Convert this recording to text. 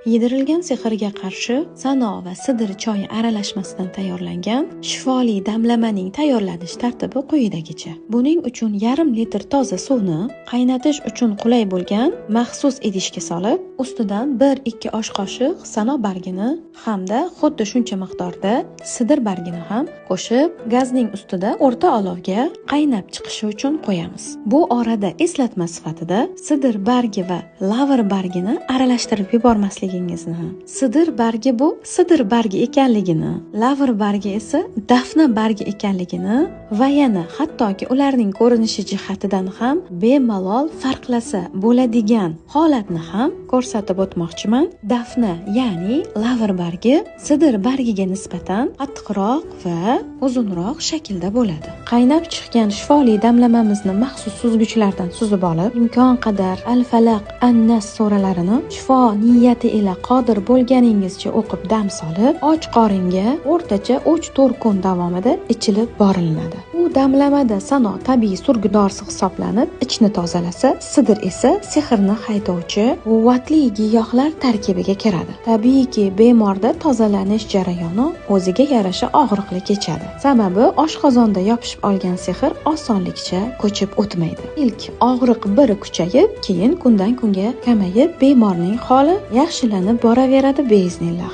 Yedirilgan sehrga qarshi Sano va Sidir choyi aralashmasidan tayyorlangan shifoli damlamaning tayyorlanish tartibi quyidagicha. Buning uchun yarim litr toza suvni qaynatish uchun qulay bo'lgan maxsus idishga solib, ustidan 1-2 osh qoshiq Sano bargini hamda xuddi shuncha miqdorda Sidir bargini ham qo'shib, gazning ustida o'rta olovga qaynab chiqishi uchun qo'yamiz. Bu orada eslatma sifatida Sidir bargi va lavr bargini aralashtirib yubormasligingizni, Sidir bargi bu Sidir bargi ekanligini, lavr bargi esa dafna bargi ekanligini va yana hattoki ularning ko'rinishi jihatidan ham bemalol farqlasa bo'ladigan holatni ham ko'rsatib o'tmoqchiman. Dafna, ya'ni lavr bargi Sidir bargiga nisbatan qattiqroq va uzunroq shaklda bo'ladi. Qaynab chiqqan shifoli damlamamizni maxsus suzgichlardan suzib olib, imkon qadar al-falaq, an-nas suralarini shifo niyati ila qodir bo'lganingizcha o'qib dam solib, och qoringa o'rtacha 3-4 kun davomida ichilib boriladi. Bu damlamada Sano tabiiy surgudorsi hisoblanib, ichni tozalasa, Sidir esa sehrni haydovchi quvvatli giyohlar tarkibiga kiradi. Tabiiyki, bemorda tozalanish jarayoni o'ziga yarasha og'riqli kechadi. Sababi oshqozonda yopishib olgan sehr osonlikcha ko'chib o'tmaydi. Ilk og'riq bir kuchayib, keyin kundan kunga kamayib, bemorning holi yaxshilanib boraveradi beiznillah.